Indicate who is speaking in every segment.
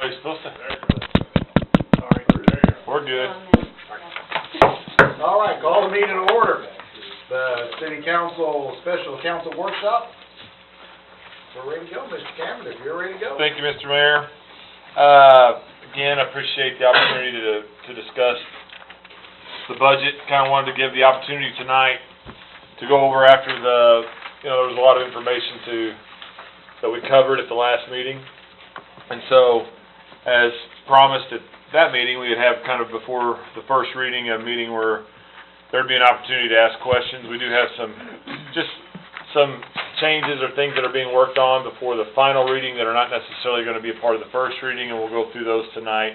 Speaker 1: Are you supposed to?
Speaker 2: Sorry.
Speaker 1: We're good.
Speaker 2: All right, call the meeting to order. The city council, special council workshop. We're ready to go, Mr. Cameron, if you're ready to go.
Speaker 1: Thank you, Mr. Mayor. Again, I appreciate the opportunity to discuss the budget. Kind of wanted to give the opportunity tonight to go over after there was a lot of information that we covered at the last meeting. And so, as promised at that meeting, we would have kind of before the first reading a meeting where there'd be an opportunity to ask questions. We do have some changes or things that are being worked on before the final reading that are not necessarily going to be a part of the first reading, and we'll go through those tonight.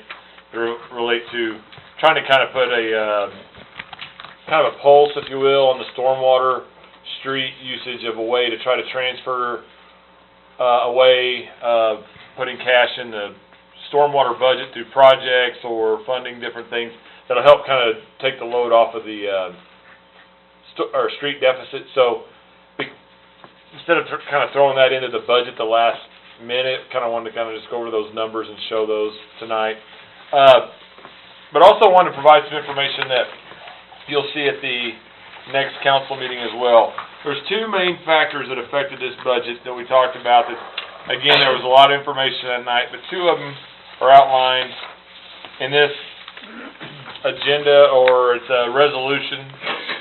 Speaker 1: They relate to trying to kind of put a kind of a pulse, if you will, on the stormwater street usage of a way to try to transfer away putting cash in the stormwater budget through projects or funding different things that'll help kind of take the load off of the street deficit. So instead of kind of throwing that into the budget the last minute, kind of wanted to kind of just go over those numbers and show those tonight. But also wanted to provide some information that you'll see at the next council meeting as well. There's two main factors that affected this budget that we talked about. That, again, there was a lot of information that night, but two of them are outlined in this agenda, or it's a resolution,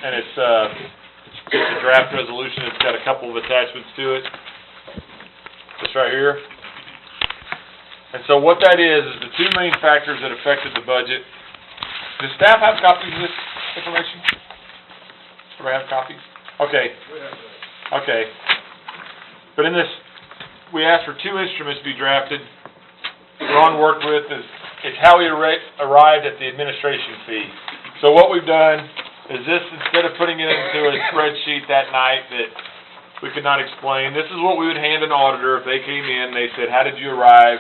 Speaker 1: and it's a draft resolution. It's got a couple of attachments to it. This right here. And so what that is the two main factors that affected the budget. Does staff have copies of this information? Do I have copies? Okay. Okay. But in this, we asked for two instruments to be drafted. Ron worked with is how we arrived at the administration fee. So what we've done is this, instead of putting it into a spreadsheet that night that we could not explain, this is what we would hand an auditor if they came in. They said, how did you arrive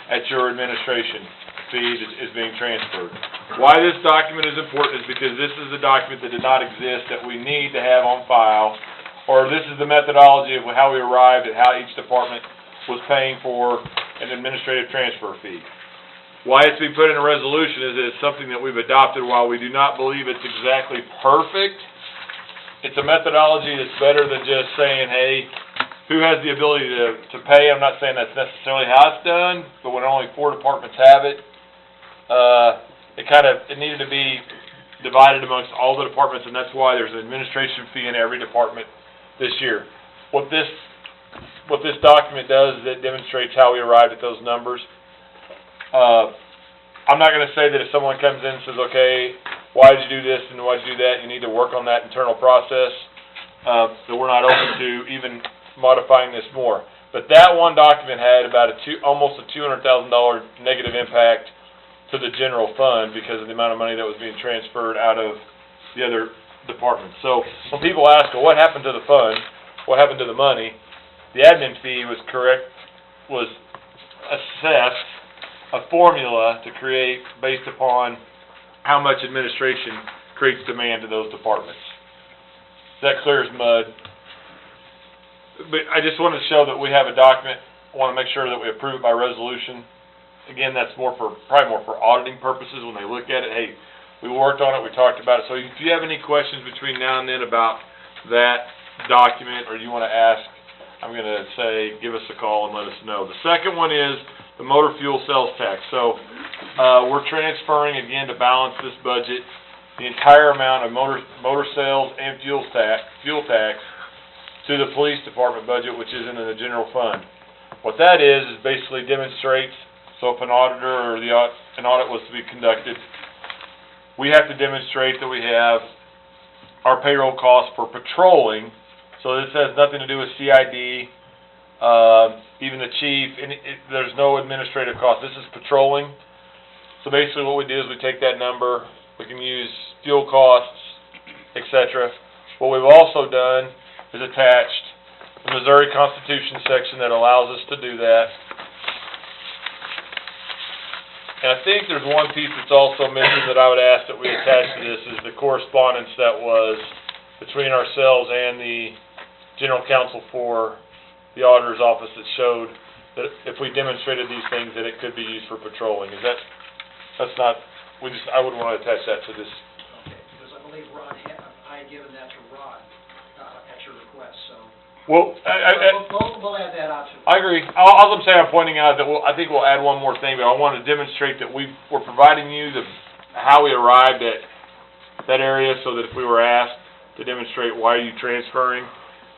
Speaker 1: at your administration fee that is being transferred? Why this document is important is because this is a document that did not exist that we need to have on file, or this is the methodology of how we arrived at how each department was paying for an administrative transfer fee. Why it's being put in a resolution is that it's something that we've adopted. While we do not believe it's exactly perfect, it's a methodology that's better than just saying, hey, who has the ability to pay? I'm not saying that's necessarily how it's done, but when only 4 departments have it, it needed to be divided amongst all the departments, and that's why there's an administration fee in every department this year. What this document does is it demonstrates how we arrived at those numbers. I'm not going to say that if someone comes in and says, okay, why did you do this and why did you do that, you need to work on that internal process, that we're not open to even modifying this more. But that one document had about almost a $200,000 negative impact to the general fund because of the amount of money that was being transferred out of the other departments. So when people ask, well, what happened to the fund? What happened to the money? The admin fee was assessed a formula to create based upon how much administration creates demand to those departments. Is that clear as mud? But I just wanted to show that we have a document. I want to make sure that we approve it by resolution. Again, that's probably more for auditing purposes when they look at it. Hey, we worked on it, we talked about it. So if you have any questions between now and then about that document, or you want to ask, I'm going to say give us a call and let us know. The second one is the motor fuel sales tax. So we're transferring, again, to balance this budget, the entire amount of motor sales and fuel tax to the police department budget, which is in the general fund. What that is basically demonstrates, so if an auditor or an audit was to be conducted, we have to demonstrate that we have our payroll costs for patrolling. So this has nothing to do with CID, even the chief. There's no administrative cost. This is patrolling. So basically what we do is we take that number. We can use fuel costs, etc. What we've also done is attached the Missouri Constitution section that allows us to do that. And I think there's one piece that's also missing that I would ask that we attach to this is the correspondence that was between ourselves and the general counsel for the auditor's office that showed that if we demonstrated these things, that it could be used for patrolling. That's not, I wouldn't want to attach that to this.
Speaker 3: Okay, because I believe I had given that to Rod, at your request, so.
Speaker 1: Well,
Speaker 3: We'll add that option.
Speaker 1: I agree. All I'm saying, I'm pointing out that I think we'll add one more thing, but I want to demonstrate that we're providing you how we arrived at that area, so that if we were asked to demonstrate why are you transferring.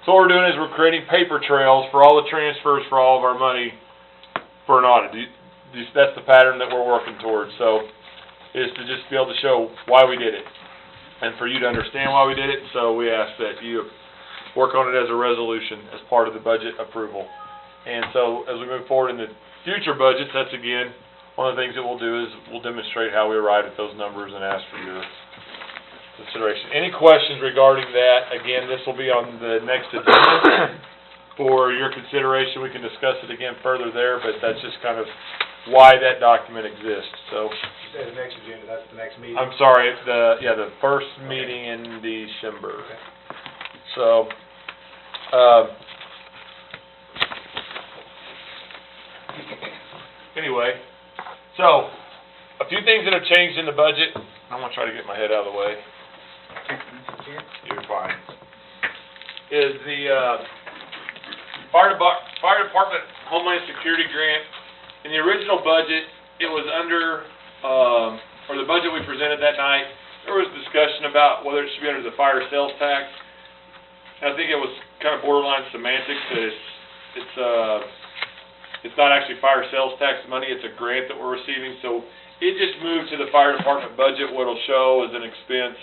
Speaker 1: So what we're doing is we're creating paper trails for all the transfers for all of our money for an audit. That's the pattern that we're working towards. So is to just be able to show why we did it, and for you to understand why we did it. So we ask that you work on it as a resolution as part of the budget approval. And so as we move forward in the future budgets, that's again one of the things that we'll do is we'll demonstrate how we arrived at those numbers and ask for your consideration. Any questions regarding that? Again, this will be on the next agenda for your consideration. We can discuss it again further there, but that's just kind of why that document exists. So,
Speaker 2: You said the next agenda, that's the next meeting.
Speaker 1: I'm sorry, the first meeting in December.
Speaker 2: Okay.
Speaker 1: So, anyway, so a few things that have changed in the budget. I'm gonna try to get my head out of the way. You're fine. Is the fire department Homeland Security grant? In the original budget, it was under, or the budget we presented that night, there was discussion about whether it should be under the fire sales tax. And I think it was kind of borderline semantics that it's not actually fire sales tax money, it's a grant that we're receiving. So it just moved to the fire department budget. What it'll show as an expense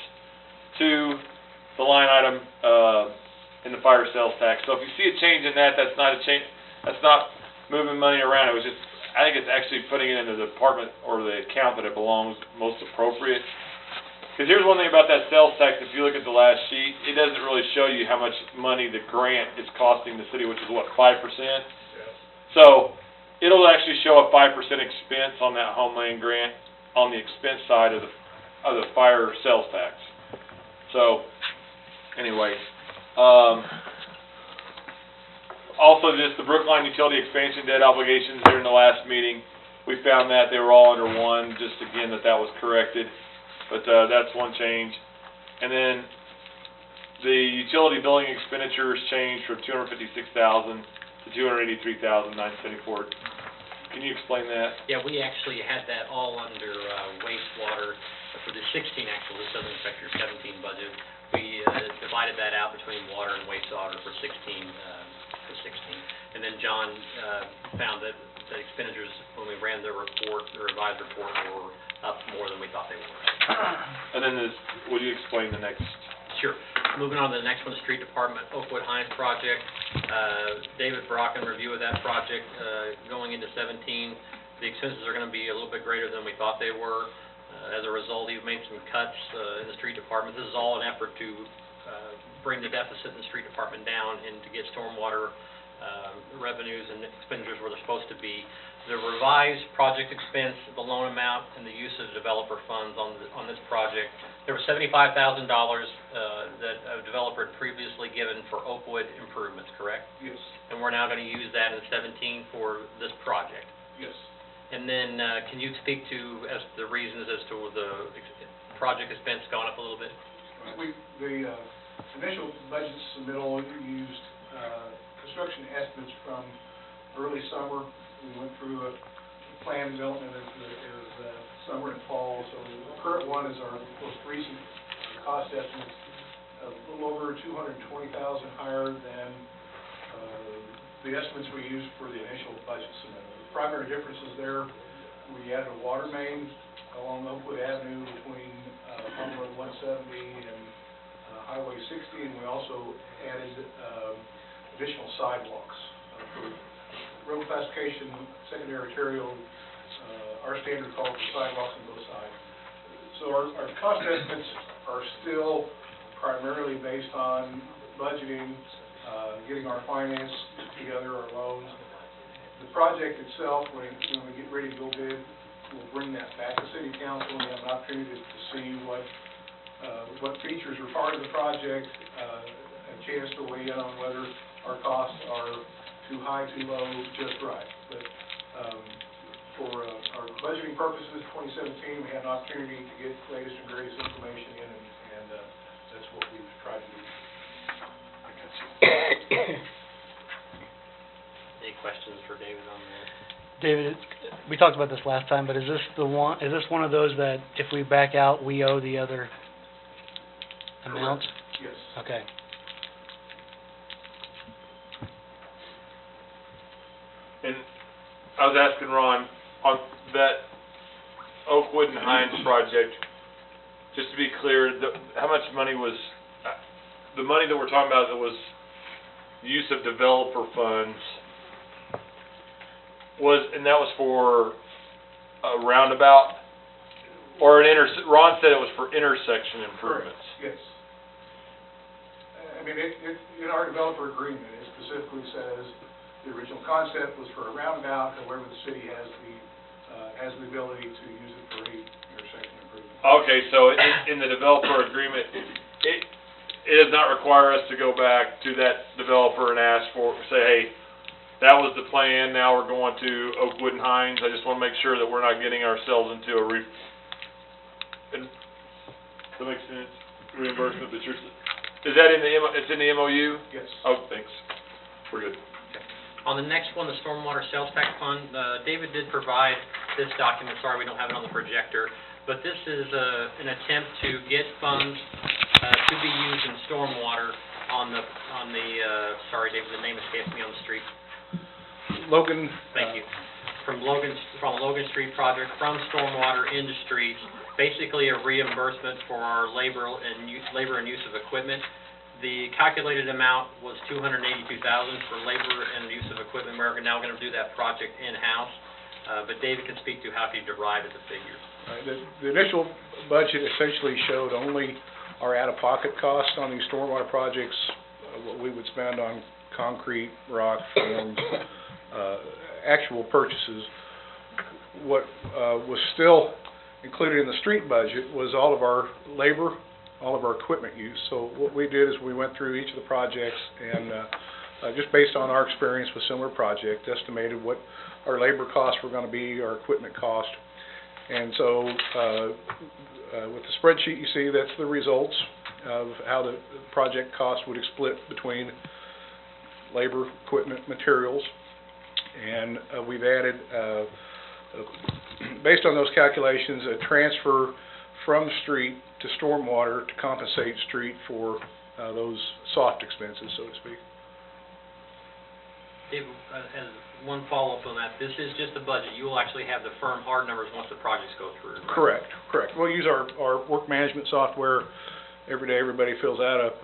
Speaker 1: to the line item in the fire sales tax. So if you see a change in that, that's not a change. That's not moving money around. It was just, I think it's actually putting it into the department or the account that it belongs most appropriate. Because here's one thing about that sales tax. If you look at the last sheet, it doesn't really show you how much money the grant is costing the city, which is what, 5%.
Speaker 2: Yeah.
Speaker 1: So it'll actually show a 5% expense on that Homeland grant on the expense side of the fire sales tax. So, anyway, also just the Brookline utility expansion debt obligations during the last meeting, we found that they were all under one, just again that was corrected, but that's one change. And then the utility billing expenditures changed from $256,000 to $283,974. Can you explain that?
Speaker 4: Yeah, we actually had that all under wastewater for the 16 actual, the Southern Sector 17 budget. We divided that out between water and wastewater for 16. And then John found that the expenditures, when we ran the report, the revised report, were up more than we thought they were.
Speaker 1: And then would you explain the next?
Speaker 4: Sure. Moving on to the next one, the street department, Oakwood Hines project. David Brocken, review of that project, going into 17, the expenses are going to be a little bit greater than we thought they were. As a result, we've made some cuts in the street department. This is all an effort to bring the deficit in the street department down and to get stormwater revenues and expenditures where they're supposed to be. The revised project expense, the loan amount, and the use of developer funds on this project, there was $75,000 that a developer had previously given for Oakwood improvements, correct?
Speaker 3: Yes.
Speaker 4: And we're now going to use that in 17 for this project.
Speaker 3: Yes.
Speaker 4: And then, can you speak to the reasons as to the project expense gone up a little bit?
Speaker 5: The initial budget submittal used construction estimates from early summer. We went through a plan development as summer and fall. So the current one is our most recent cost estimates, a little over $220,000 higher than the estimates we used for the initial budget submittal. The primary differences there, we added a water main along Oakwood Avenue between County Road 170 and Highway 60, and we also added additional sidewalks. For road classification, secondary arterial, our standard call for sidewalks on both sides. So our cost estimates are still primarily based on budgeting, getting our finance together, our loans. The project itself, when we get ready to go bid, we'll bring that back to City Council and have an opportunity to see what features are part of the project, a chance to weigh in on whether our costs are too high, too low, just right. But for our budgeting purposes, 2017, we had an opportunity to get latest and greatest information in, and that's what we've tried to do.
Speaker 4: Any questions for David on that?
Speaker 6: David, we talked about this last time, but is this one of those that if we back out, we owe the other amount?
Speaker 5: Correct. Yes.
Speaker 6: Okay.
Speaker 1: And I was asking Ron, on that Oakwood and Hines project, just to be clear, how much money was, the money that we're talking about that was use of developer funds, and that was for a roundabout, or Ron said it was for intersection improvements.
Speaker 5: Correct. Yes. I mean, in our developer agreement, it specifically says the original concept was for a roundabout, however, the city has the ability to use it for any intersection improvement.
Speaker 1: Okay, so in the developer agreement, it does not require us to go back to that developer and ask for, say, hey, that was the plan, now we're going to Oakwood and Hines. I just want to make sure that we're not getting ourselves into a does that make sense? Reimbursement, but is that in it's in the MOU?
Speaker 5: Yes.
Speaker 1: Oh, thanks. We're good.
Speaker 4: On the next one, the Stormwater Sales Tax Fund, David did provide this document, sorry we don't have it on the projector, but this is an attempt to get funds to be used in stormwater on the sorry David, the name escapes me on the street.
Speaker 7: Logan.
Speaker 4: Thank you. From Logan Street project, from stormwater into streets, basically a reimbursement for our labor and use of equipment. The calculated amount was $282,000 for labor and use of equipment. We're now going to do that project in-house, but David can speak to how he derived the figures.
Speaker 7: The initial budget essentially showed only our out-of-pocket costs on these stormwater projects, what we would spend on concrete, rock, forms, actual purchases. What was still included in the street budget was all of our labor, all of our equipment use. So what we did is we went through each of the projects and just based on our experience with similar projects, estimated what our labor costs were going to be, our equipment cost. And so with the spreadsheet you see, that's the results of how the project cost would split between labor, equipment, materials. And we've added, based on those calculations, a transfer from street to stormwater to compensate street for those soft expenses, so to speak.
Speaker 4: Dave, as one follow-up on that, this is just a budget. You will actually have the firm hard numbers once the projects go through, right?
Speaker 7: Correct, correct. We'll use our work management software. Every day everybody fills out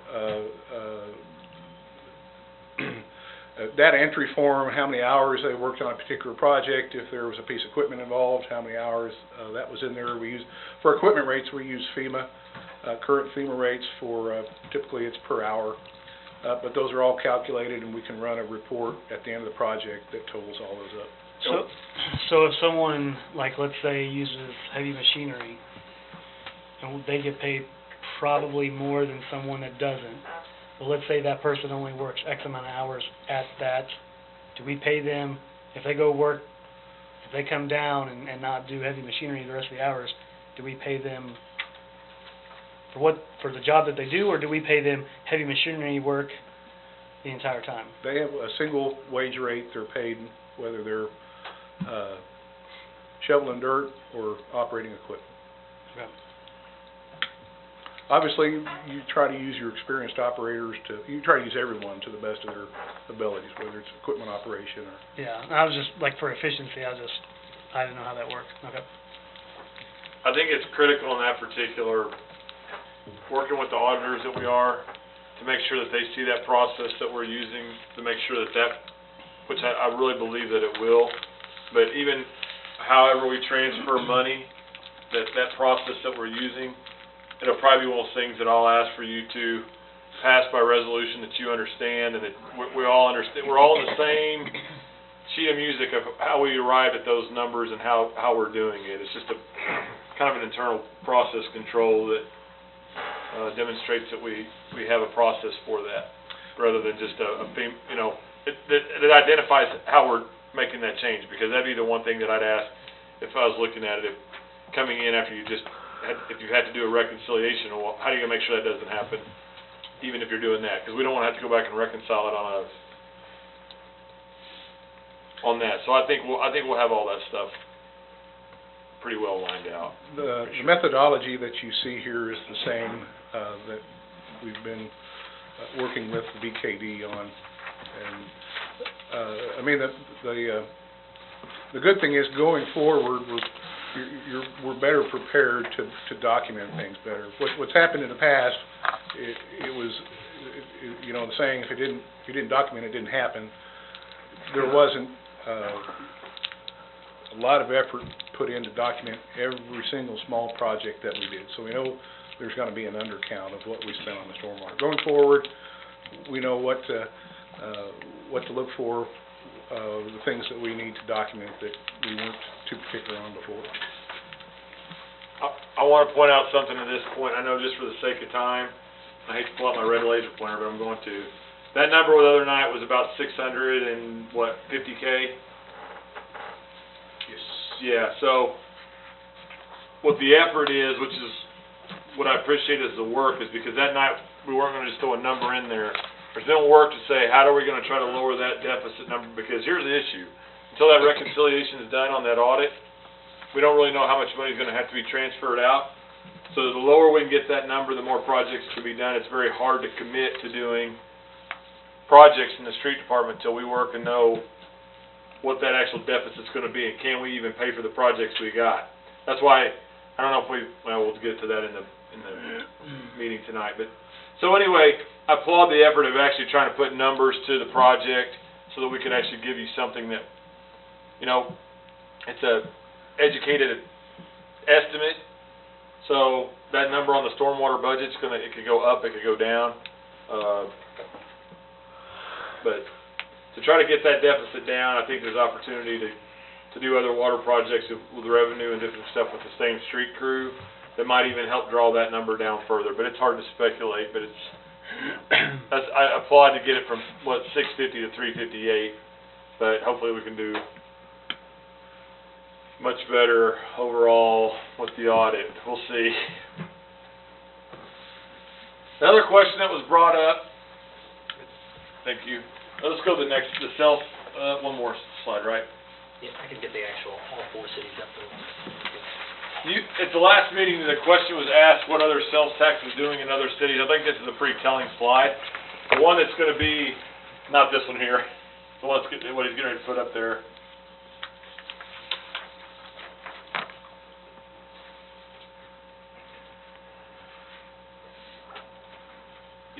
Speaker 7: a data entry form, how many hours they worked on a particular project, if there was a piece of equipment involved, how many hours that was in there. We use, for equipment rates, we use FEMA, current FEMA rates for, typically it's per hour. But those are all calculated, and we can run a report at the end of the project that totals all those up.
Speaker 6: So if someone, like, let's say, uses heavy machinery, and they get paid probably more than someone that doesn't, well, let's say that person only works X amount of hours at that, do we pay them, if they go work, if they come down and not do heavy machinery the rest of the hours, do we pay them for the job that they do, or do we pay them heavy machinery work the entire time?
Speaker 7: They have a single wage rate they're paid, whether they're shoveling dirt or operating equipment.
Speaker 6: Okay.
Speaker 7: Obviously, you try to use your experienced operators you try to use everyone to the best of their abilities, whether it's equipment operation or...
Speaker 6: Yeah, I was just, like, for efficiency, I didn't know how that worked. Okay.
Speaker 1: I think it's critical in that particular, working with the auditors that we are, to make sure that they see that process that we're using, to make sure that which I really believe that it will, but even however we transfer money, that process that we're using, it'll probably be one of those things that I'll ask for you to pass by resolution that you understand, and that we all understand, we're all in the same sheet of music of how we arrived at those numbers and how we're doing it. It's just a kind of an internal process control that demonstrates that we have a process for that, rather than just that identifies how we're making that change, because that'd be the one thing that I'd ask if I was looking at it, if coming in after you just had, if you had to do a reconciliation, well, how are you gonna make sure that doesn't happen, even if you're doing that? Because we don't wanna have to go back and reconcile it on that. So I think we'll have all that stuff pretty well lined out.
Speaker 7: The methodology that you see here is the same that we've been working with the BKD on. And I mean, the good thing is going forward, we're better prepared to document things better. What's happened in the past, it was, you know, the saying, if you didn't document, it didn't happen. There wasn't a lot of effort put in to document every single small project that we did. So we know there's going to be an undercount of what we spent on the stormwater. Going forward, we know what to look for, the things that we need to document that we weren't too particular on before.
Speaker 1: I want to point out something at this point. I know just for the sake of time, I hate to pull out my red laser pointer, but I'm going to. That number the other night was about 50K?
Speaker 7: Yes.
Speaker 1: Yeah, so what the effort is, which is what I appreciate is the work, is because that night we weren't going to just throw a number in there. There's no work to say, how are we going to try to lower that deficit number? Because here's the issue. Until that reconciliation is done on that audit, we don't really know how much money is going to have to be transferred out. So the lower we can get that number, the more projects can be done. It's very hard to commit to doing projects in the street department until we work and know what that actual deficit's going to be, and can we even pay for the projects we got. That's why, I don't know if we'll get to that in the meeting tonight. But so anyway, I applaud the effort of actually trying to put numbers to the project so that we can actually give you something that, you know, it's a educated estimate. So that number on the stormwater budget's it could go up, it could go down. But to try to get that deficit down, I think there's opportunity to do other water projects with revenue and different stuff with the same street crew that might even help draw that number down further. But it's hard to speculate, but it's, I applaud to get it from, what, 650 to 358, but hopefully we can do much better overall with the audit. We'll see. The other question that was brought up, thank you. Let's go to the next, one more slide, right?
Speaker 4: Yeah, I can get the actual, all 4 cities up there.
Speaker 1: At the last meeting, the question was asked what other sales tax is doing in other cities. I think this is a pretty telling slide. The one that's going to be, not this one here, the one that's, what he's getting ready to put up there.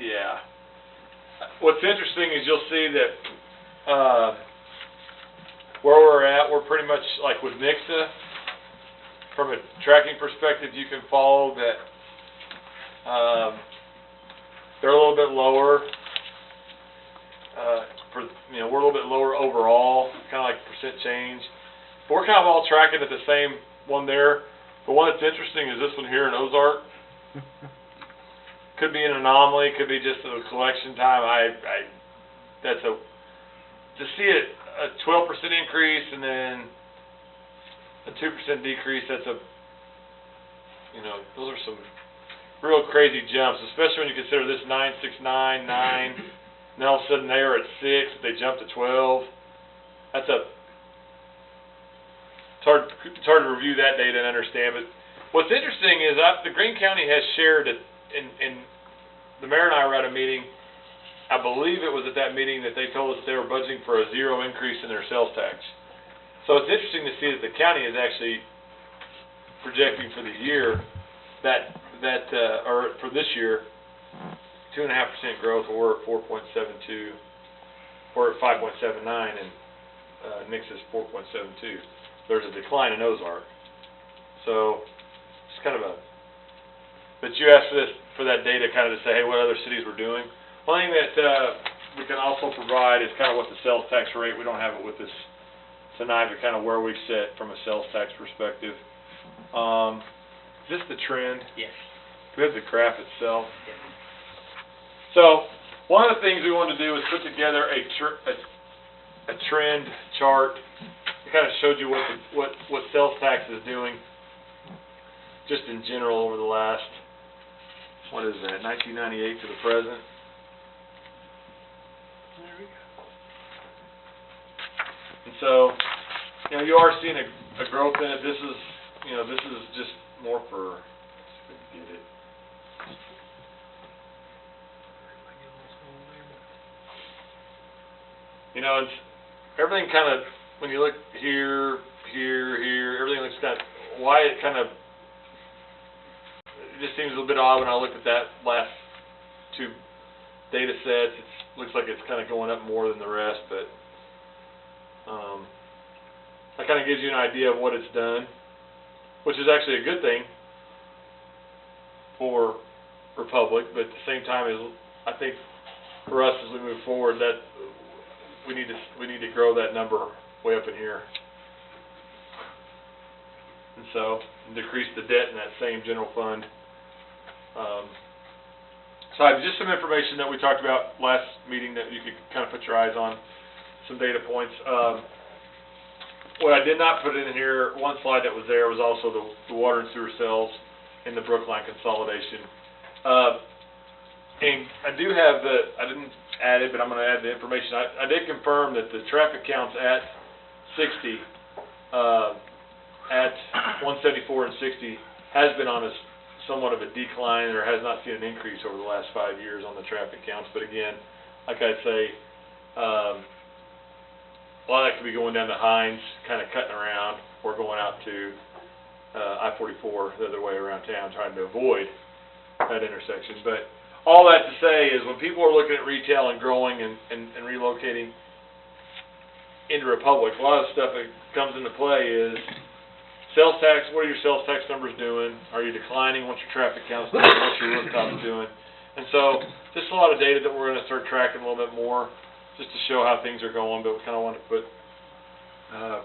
Speaker 1: Yeah. What's interesting is you'll see that where we're at, we're pretty much like with Nixa. From a tracking perspective, you can follow that they're a little bit lower. We're a little bit lower overall, kind of like percent change. But we're kind of all tracking at the same one there. The one that's interesting is this one here in Ozark. Could be an anomaly, could be just a collection time. To see a 12% increase and then a 2% decrease, those are some real crazy jumps, especially when you consider this 9, 6, 9, 9, and then all of a sudden they were at 6, they jumped to 12. It's hard to review that data and understand, but what's interesting is Greene County has shared it, and the mayor and I were at a meeting. I believe it was at that meeting that they told us they were budgeting for a 0 increase in their sales tax. So it's interesting to see that the county is actually projecting for the year or for this year, 2.5% growth, or we're at 4.72, or at 5.79, and Nixa is 4.72. There's a decline in Ozark. So it's kind of but you asked for that data kind of to say, hey, what other cities were doing. One thing that we can also provide is kind of what the sales tax rate, we don't have it with us tonight, but kind of where we sit from a sales tax perspective. Is this the trend?
Speaker 4: Yes.
Speaker 1: Do we have the graph itself?
Speaker 4: Yes.
Speaker 1: So, one of the things we wanted to do is put together a trend chart. It kind of showed you what sales tax is doing, just in general over the last, what is that, 1998 to the present. And so, you know, you are seeing a growth in it. This is, you know, this is just more for, let's see if I can get it. You know, it's, everything kind of, when you look here, everything looks kind of, why it kind of, it just seems a little bit odd when I look at that last two data sets. It looks like it's kind of going up more than the rest, but that kind of gives you an idea of what it's done, which is actually a good thing for Republic, but at the same time, is I think for us as we move forward, that we need to grow that number way up in here, and so decrease the debt in that same general fund. So I have just some information that we talked about last meeting that you could kind of put your eyes on, some data points. What I did not put in here, one slide that was there was also the water and sewer cells in the Brookline consolidation. And I do have I didn't add it, but I'm going to add the information. I did confirm that the traffic counts at 60, at 174 and 60 has been on a somewhat of a decline, or has not seen an increase over the last 5 years on the traffic counts. But again, like I say, a lot of that could be going down to Hines, kind of cutting around, or going out to I-44 the other way around town, trying to avoid that intersection. But all that to say is, when people are looking at retail and growing and relocating into Republic, a lot of the stuff that comes into play is sales tax. What are your sales tax numbers doing? Are you declining? What's your traffic counts doing? What's your rooftops doing? And so, just a lot of data that we're going to start tracking a little bit more, just to show how things are going, but we kind of want to put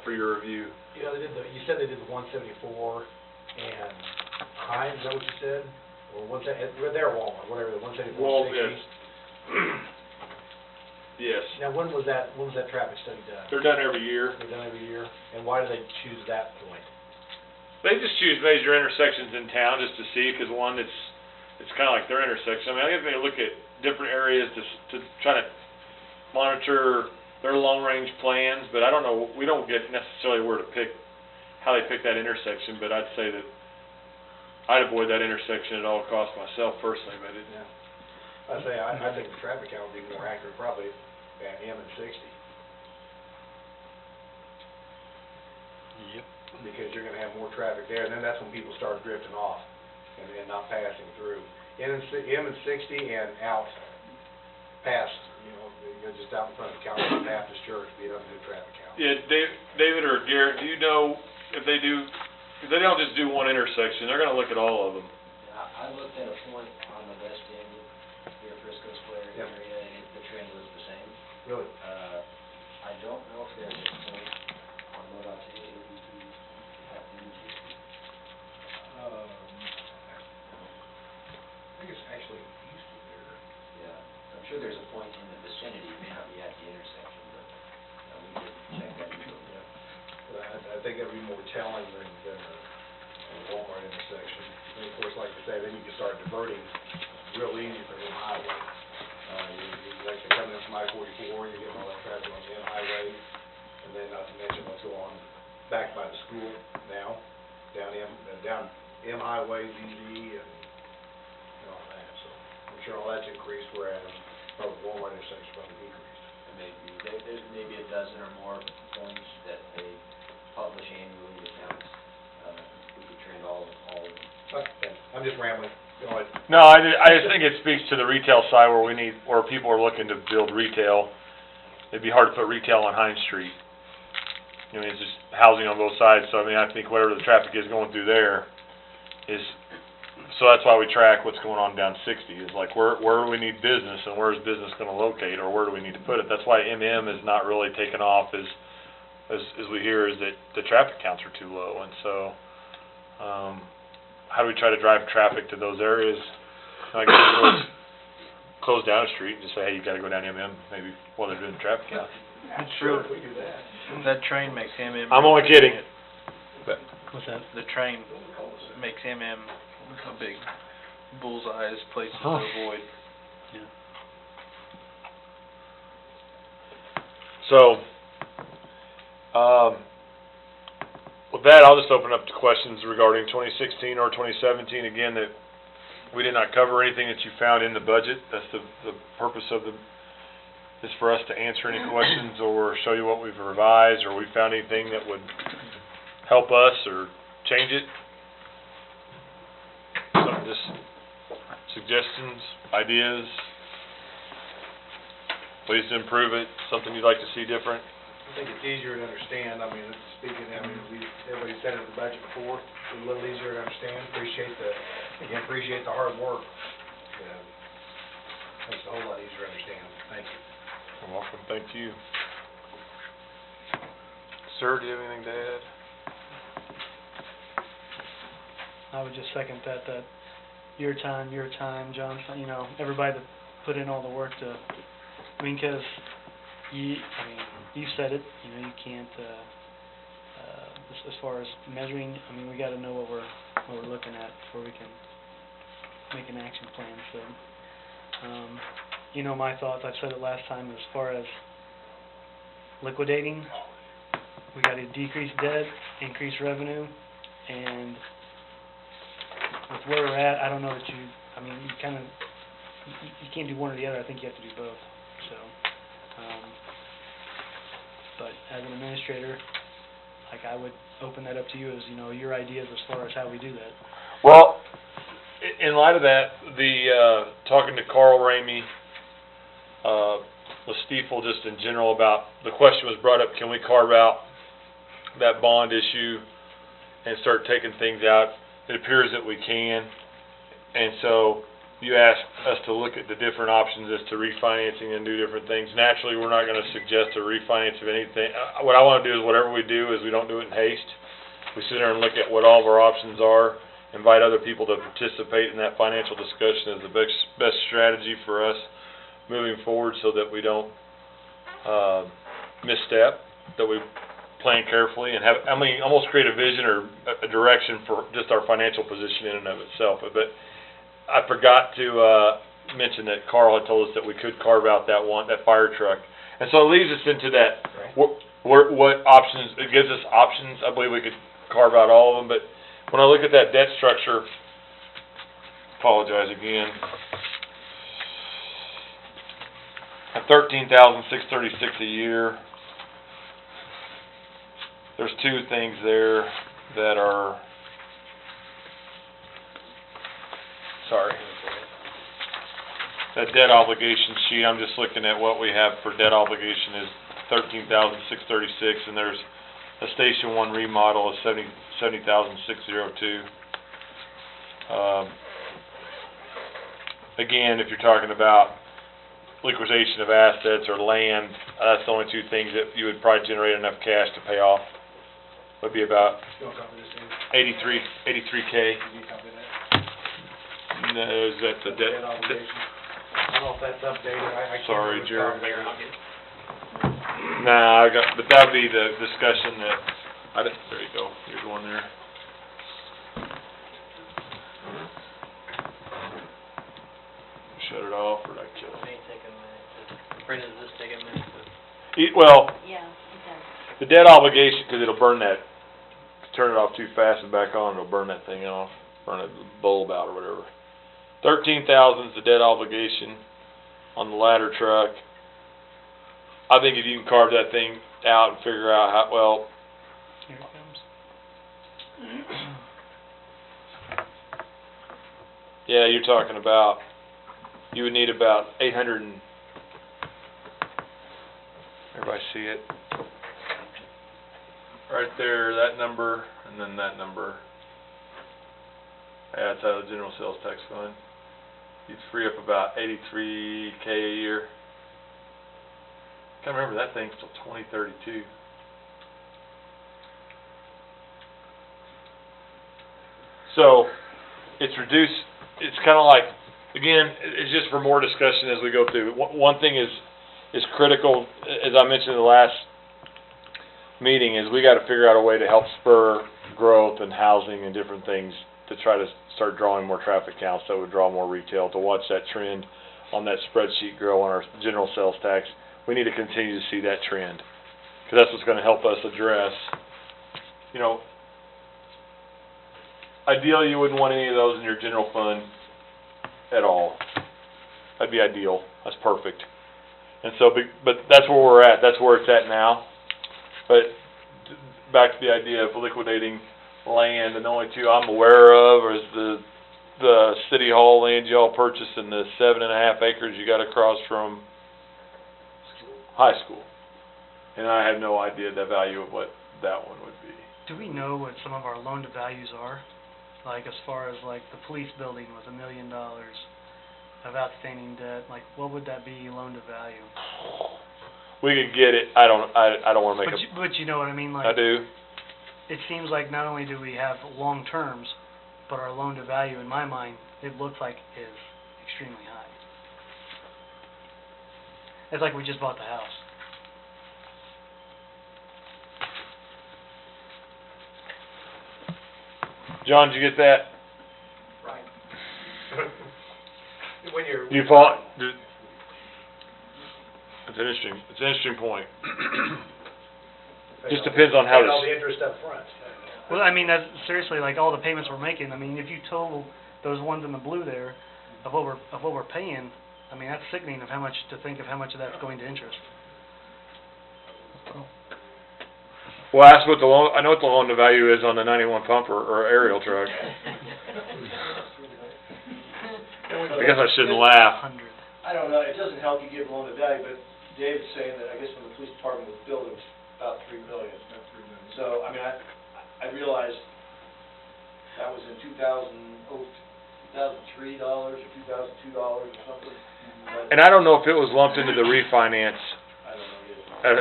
Speaker 1: for your review.
Speaker 2: You know, you said they did the 174 and Hines, is that what you said? Or they're Walmart, whatever, the 174,
Speaker 1: Well,
Speaker 2: 60?
Speaker 1: yes. Yes.
Speaker 2: Now, when was that traffic study done?
Speaker 1: They're done every year.
Speaker 2: They're done every year? And why do they choose that point?
Speaker 1: They just choose major intersections in town just to see, because one, it's kind of like their intersection. I mean, I think they look at different areas to try to monitor their long-range plans, but I don't know, we don't get necessarily where to pick, how they pick that intersection, but I'd say that I'd avoid that intersection at all costs myself personally, but it,
Speaker 2: Yeah. I think the traffic count would be more accurate probably at M and 60.
Speaker 6: Yep.
Speaker 2: Because you're gonna have more traffic there, and then that's when people start drifting off and not passing through. M and 60 and out past, just out in front of Calvary Baptist Church, be another good traffic count.
Speaker 1: yeah, David or Garrett, do you know if they don't just do one intersection, they're gonna look at all of them.
Speaker 8: I looked at a point on the west end of near Frisco Square
Speaker 2: Yep.
Speaker 8: area, and the trend was the same.
Speaker 2: Really?
Speaker 8: I don't know if there's a point on MoDOT that you have to use.
Speaker 2: I think it's actually east of there.
Speaker 8: Yeah, I'm sure there's a point in the vicinity, it may not be at the intersection, but we did check that into it.
Speaker 2: But I think that would be more telling than the Walmart intersection. And of course, like you say, then you can start diverting real easy from the highway. Like you're coming in from I-44, you're getting all that traffic on the M highway, and then not to mention what's going on back by the school now, down M highway, ZZ, and all that. So I'm sure all that's increased, whereas probably Walmart intersection probably decreased.
Speaker 8: And there's maybe a dozen or more points that they publish annually that counts, we could trend all of them.
Speaker 2: Okay, I'm just rambling. Go ahead.
Speaker 1: No, I just think it speaks to the retail side where people are looking to build retail. It'd be hard to put retail on Hines Street. I mean, it's just housing on both sides, so I mean, I think whatever the traffic is going through there is, so that's why we track what's going on down 60, is like where do we need business and where is business going to locate, or where do we need to put it? That's why MM is not really taken off as we hear, is that the traffic counts are too low, and so how do we try to drive traffic to those areas? I guess close down a street and just say, hey, you gotta go down MM, maybe while they're doing the traffic count.
Speaker 2: Sure, we do that.
Speaker 9: That train makes MM.
Speaker 1: I'm only kidding.
Speaker 6: What's that?
Speaker 9: The train makes MM a big bullseye as places to
Speaker 1: Huh.
Speaker 9: avoid.
Speaker 1: So, with that, I'll just open up to questions regarding 2016 or 2017. Again, that we did not cover anything that you found in the budget. That's the purpose of is for us to answer any questions or show you what we've revised, or we found anything that would help us or change it. Some just suggestions, ideas, ways to improve it, something you'd like to see different.
Speaker 2: I think it's easier to understand, I mean, everybody said it in the budget before, it's a little easier to understand, appreciate the hard work. Makes it a whole lot easier to understand, thank you.
Speaker 1: You're welcome, thank you. Sir, do you have anything to add?
Speaker 6: I would just second that your time, John, you know, everybody that put in all the work to, I mean, 'cause you said it, you know, you can't, as far as measuring, I mean, we gotta know what we're looking at before we can make an action plan, so, you know, my thoughts, I said it last time, as far as liquidating, we gotta decrease debt, increase revenue, and with where we're at, I don't know that you can't do one or the other, I think you have to do both, so, but as an administrator, like, I would open that up to you as, you know, your ideas as far as how we do that.
Speaker 1: Well, in light of that, talking to Carl Ramey, with Stiefel just in general about, the question was brought up, can we carve out that bond issue and start taking things out? It appears that we can, and so you asked us to look at the different options as to refinancing and do different things. Naturally, we're not gonna suggest a refinance of anything. What I wanna do is whatever we do is we don't do it in haste. We sit there and look at what all of our options are, invite other people to participate in that financial discussion as the best strategy for us moving forward so that we don't, misstep, that we plan carefully and almost create a vision or a direction for just our financial position in and of itself. But I forgot to mention that Carl had told us that we could carve out that fire truck. And so it leads us into that, what options, it gives us options. I believe we could carve out all of them, but when I look at that debt structure, apologize again, at $13,636 a year, there's two things there that are, that debt obligation sheet, I'm just looking at what we have for debt obligation is $13,636, and there's a Station 1 remodel of $70,602. Again, if you're talking about liquidation of assets or land, that's the only two things that you would probably generate enough cash to pay off. Would be about
Speaker 2: Still copy this in?
Speaker 1: 83K.
Speaker 2: Can you copy that?
Speaker 1: No, is that the
Speaker 2: Debt obligation. I don't know if that's updated, I can't.
Speaker 1: Sorry,
Speaker 2: remember
Speaker 1: Jerry.
Speaker 2: if it's updated.
Speaker 1: Nah, but that would be the discussion that, there you go, here's one there. Shut it off, or did I kill it?
Speaker 4: May take a minute. Brenda, does this take a minute?
Speaker 1: Well,
Speaker 10: Yeah, it does.
Speaker 1: the debt obligation, because it'll burn that, turn it off too fast and back on, it'll burn that thing off, burn a bulb out or whatever. 13,000 is the debt obligation on the ladder truck. I think if you can carve that thing out and figure out how, well,
Speaker 6: Here it comes.
Speaker 1: yeah, you're talking about, you would need about 800 and, everybody see it? Right there, that number, and then that number. Yeah, it's out of the general sales tax fund. You'd free up about 83K a year. Can't remember that thing's till 2032. So, it's reduced, it's kinda like again, it's just for more discussion as we go through. One thing is critical, as I mentioned in the last meeting, is we gotta figure out a way to help spur growth and housing and different things to try to start drawing more traffic counts that would draw more retail, to watch that trend on that spreadsheet grow on our general sales tax. We need to continue to see that trend, because that's what's gonna help us address, you know, ideally, you wouldn't want any of those in your general fund at all. That'd be ideal. That's perfect. And so, but that's where we're at. That's where it's at now. But back to the idea of liquidating land, and the only two I'm aware of is the city hall land y'all purchased and the 7.5 acres you got across from high school. And I have no idea the value of what that one would be.
Speaker 6: Do we know what some of our loan to values are? Like, as far as like the police building was $1 million of outstanding debt, like what would that be loan to value?
Speaker 1: We could get it. I don't want to make
Speaker 6: But you know what I mean? Like,
Speaker 1: I do.
Speaker 6: it seems like not only do we have long terms, but our loan to value, in my mind, it looks like is extremely high. It's like we just bought the house.
Speaker 1: John, did you get that?
Speaker 3: Right.
Speaker 2: When you're.
Speaker 1: You follow? It's an interesting point. Just depends on how
Speaker 2: Paying all
Speaker 1: this.
Speaker 2: the interest up front.
Speaker 6: Well, I mean, that's seriously, like, all the payments we're making, I mean, if you total those ones in the blue there, of what we're paying, I mean, that's sickening of how much, to think of how much of that's going to interest.
Speaker 1: Well, ask what the loan. I know what the loan to value is on the 91 pumper or aerial truck. I guess I shouldn't laugh.
Speaker 6: 100.
Speaker 10: I don't know, it doesn't help you give loan to value, but David's saying that, I guess when the police department was built, it was about $3 million. So, I mean, I realized that was in 2003 dollars or 2002 dollars or something. But
Speaker 1: And I don't know if it was lumped into the refinance.
Speaker 10: I don't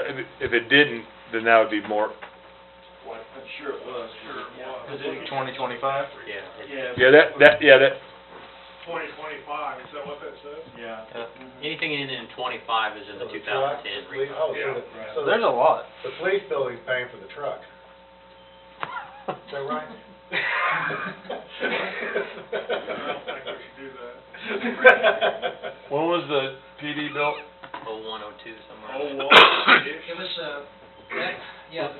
Speaker 10: know either.
Speaker 1: If it didn't, then that would be more.
Speaker 10: Well, I'm sure it was. Cause it,
Speaker 9: 2025?
Speaker 10: yeah.
Speaker 1: Yeah, that.
Speaker 5: 2025, is that what that says?
Speaker 10: Yeah.
Speaker 4: Anything in 25 is in the
Speaker 2: So
Speaker 4: 2010
Speaker 2: truck,
Speaker 4: refund.
Speaker 2: Oh, so
Speaker 9: There's a lot.
Speaker 2: the police building's paying for the truck. Is that right?
Speaker 5: I don't think we should do that.
Speaker 1: When was the PD built?
Speaker 4: 01, 02, somewhere.
Speaker 3: It was, the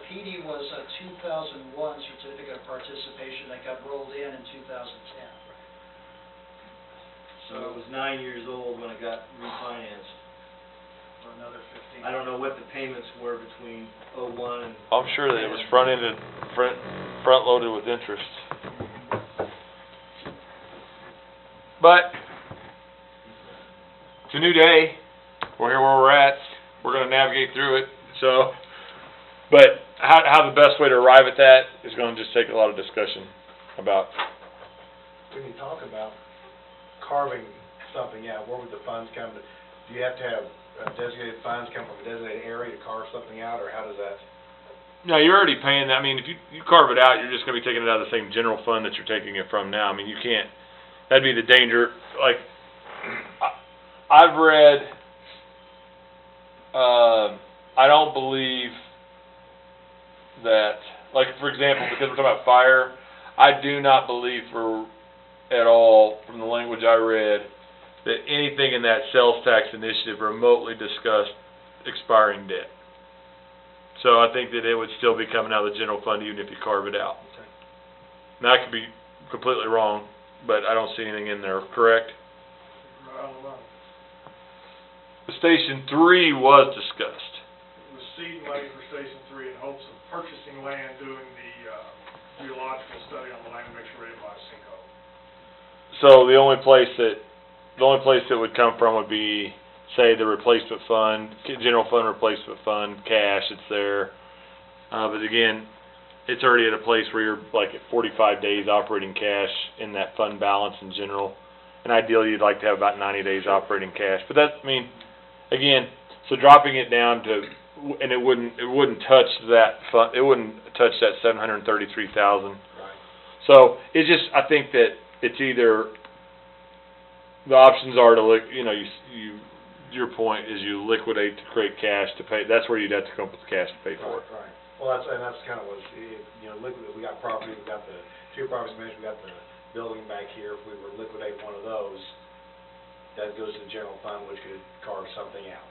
Speaker 3: PD was a 2001 certificate of participation that got rolled in 2010.
Speaker 10: So it was 9 years old when it got refinanced.
Speaker 3: For another 15.
Speaker 10: I don't know what the payments were between '01 and.
Speaker 1: I'm sure that it was front loaded with interest. But it's a new day. We're here where we're at. We're going to navigate through it. So, but how the best way to arrive at that is going to just take a lot of discussion about.
Speaker 2: When you talk about carving something out, where would the funds come? Do you have to have designated funds come from a designated area to carve something out, or how does that?
Speaker 1: No, you're already paying that. I mean, if you carve it out, you're just going to be taking it out of the same general fund that you're taking it from now. I mean, you can't. That'd be the danger. Like, I've read. I don't believe that. Like, for example, because we're talking about fire, I do not believe at all, from the language I read, that anything in that sales tax initiative remotely discussed expiring debt. So I think that it would still be coming out of the general fund even if you carve it out. Now, I could be completely wrong, but I don't see anything in there, correct?
Speaker 5: I don't know.
Speaker 1: The Station 3 was discussed.
Speaker 5: It was seed money for Station 3 in hopes of purchasing land, doing the geological study on the land, to make sure we didn't buy a sinkhole.
Speaker 1: So the only place that would come from would be, say, the replacement fund, general fund replacement fund, cash, it's there. But again, it's already at a place where you're like at 45 days operating cash in that fund balance in general. And ideally, you'd like to have about 90 days operating cash. But that, I mean, again, so dropping it down to, and it wouldn't touch that fund, it wouldn't touch that 733,000.
Speaker 2: Right.
Speaker 1: So it's just, I think that it's either the options are to your point is you liquidate to create cash to pay, that's where you'd have to come up with cash to pay for it.
Speaker 2: Right. Well, that's kind of what, we got property, we got the two properties managed, we got the building back here. If we were to liquidate one of those, that goes to the general fund, which could carve something out,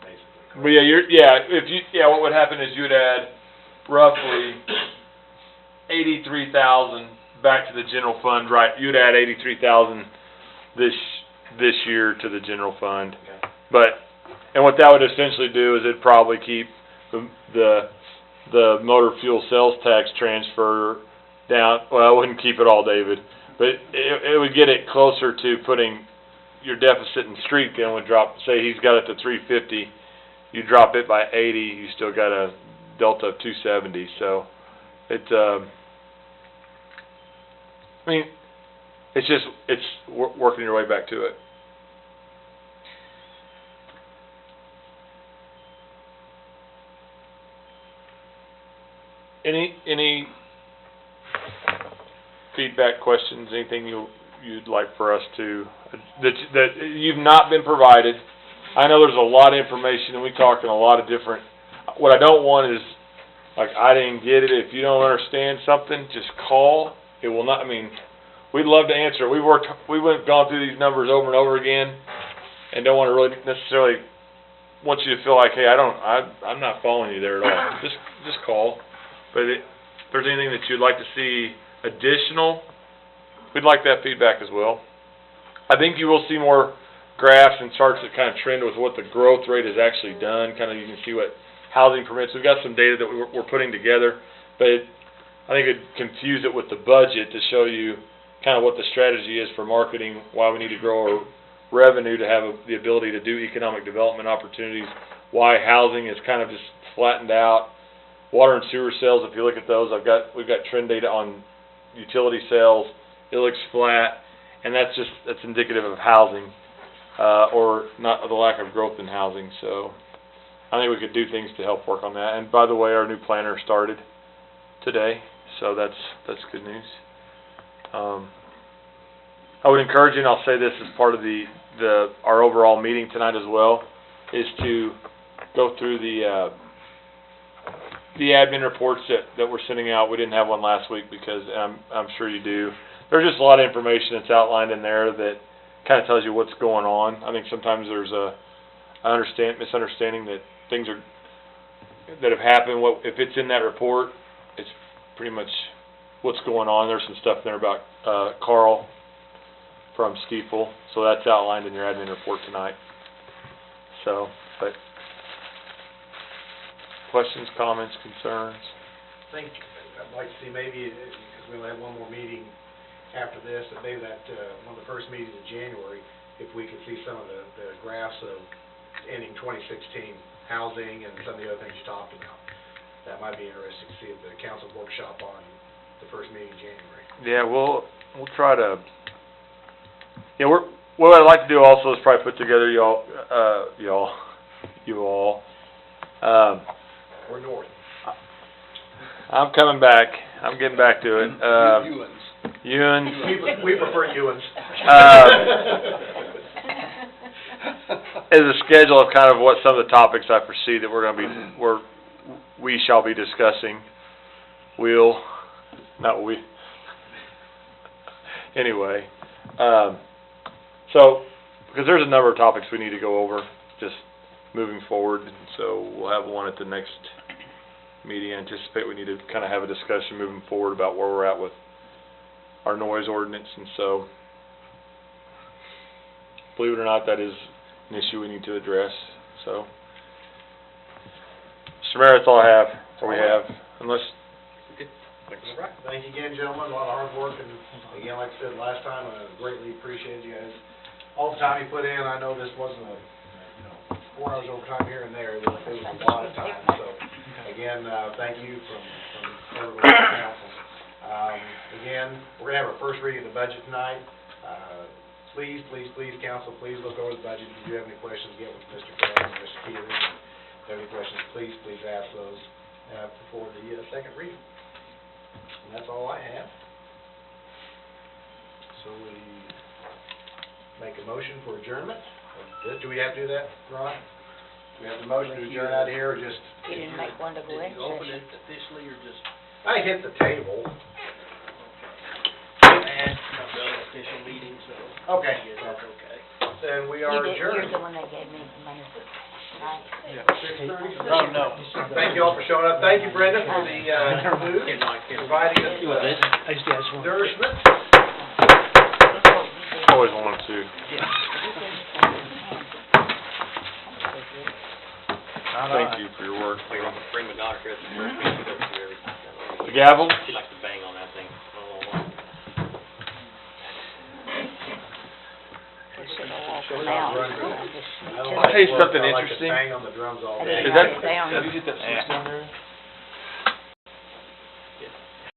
Speaker 2: basically.
Speaker 1: But what would happen is you'd add roughly 83,000 back to the general fund, right? You'd add 83,000 this year to the general fund.
Speaker 2: Okay.
Speaker 1: And what that would essentially do is it'd probably keep the motor fuel sales tax transfer down. Well, it wouldn't keep it all, David, but it would get it closer to putting your deficit in street. Then would drop. Say he's got it to 350, you drop it by 80. You still got a delta of 270. So it's it's working your way back to it. Any feedback, questions, anything you'd like for us to, that you've not been provided? I know there's a lot of information and we talked in a lot of different, what I don't want is, like, I didn't get it. If you don't understand something, just call. It will not, we'd love to answer it. We've gone through these numbers over and over again and don't want to really necessarily want you to feel like, hey, I'm not following you there at all. Just call. But if there's anything that you'd like to see additional, we'd like that feedback as well. I think you will see more graphs and charts that kind of trend with what the growth rate has actually done. Kind of you can see what housing permits. We've got some data that we're putting together, but I think it'd confuse it with the budget to show you kind of what the strategy is for marketing, why we need to grow our revenue to have the ability to do economic development opportunities, why housing is kind of just flattened out. Water and sewer sales, if you look at those, we've got trend data on utility sales. It looks flat, and that's indicative of housing, or not the lack of growth in housing. So I think we could do things to help work on that. And by the way, our new planner started today, so that's good news. I would encourage you, and I'll say this as part of our overall meeting tonight as well, is to go through the admin reports that we're sending out. We didn't have one last week because I'm sure you do. There's just a lot of information that's outlined in there that kind of tells you what's going on. I think sometimes there's a misunderstanding that things that have happened. If it's in that report, it's pretty much what's going on. There's some stuff in there about Carl from Stiefel, so that's outlined in your admin report tonight. So, but questions, comments, concerns?
Speaker 2: I think I'd like to see maybe, because we'll have one more meeting after this, and maybe that one of the first meetings in January, if we could see some of the graphs of ending 2016 housing and some of the other things you talked about. That might be interesting to see at the council workshop on the first meeting in January.
Speaker 1: Yeah, we'll try to. Yeah, what I'd like to do also is probably put together you all.
Speaker 2: We're north.
Speaker 1: I'm coming back. I'm getting back to it. Ewens.
Speaker 2: We prefer Ewens.
Speaker 1: Is a schedule of kind of what some of the topics I foresee that we shall be discussing. Anyway, so because there's a number of topics we need to go over just moving forward, and so we'll have one at the next meeting. I anticipate we need to kind of have a discussion moving forward about where we're at with our noise ordinance, and so believe it or not, that is an issue we need to address. So, Mr. Mayor, that's all I have, or we have, unless.
Speaker 2: All right. Thank you again, gentlemen. A lot of hard work, and again, like I said last time, I greatly appreciate you guys. All the time you put in. I know this wasn't 4 hours overtime here and there. It was a lot of time. So, again, thank you from everyone at the council. Again, we're going to have our first reading of the budget tonight. Please, council, please look over the budget. If you have any questions, get with Mr. Kelly and Mr. Keeling. If you have any questions, please ask those before the second reading. And that's all I have. So make a motion for adjournment. Do we have to do that, Ron? Do we have the motion to adjourn out here, or just?
Speaker 11: You didn't make one to go in session.
Speaker 9: officially or just?
Speaker 2: I hit the table.
Speaker 9: Official meeting, so.
Speaker 2: Okay.
Speaker 9: That's okay.
Speaker 2: Then we
Speaker 11: You
Speaker 2: are
Speaker 11: did, you're
Speaker 2: adjourned.
Speaker 11: the one that gave me the money, right?
Speaker 9: Oh, no.
Speaker 2: Thank you all for showing up. Thank you, Brenda, for the, food, providing us,
Speaker 6: I just want.
Speaker 2: nourishment.
Speaker 1: Always wanted to. Thank you for your work.
Speaker 4: Bring my daughter here at the first meeting, we go through everything.
Speaker 1: The gavel?
Speaker 4: She likes to bang on that thing. Oh,
Speaker 11: Just sit and walk around.
Speaker 2: I don't
Speaker 1: Hey,
Speaker 2: like to
Speaker 1: something
Speaker 2: work. I like to
Speaker 1: interesting.
Speaker 2: bang on the drums all
Speaker 11: I
Speaker 2: day.
Speaker 11: didn't
Speaker 1: Is that-
Speaker 11: write it down.
Speaker 9: Did you get that switch down there?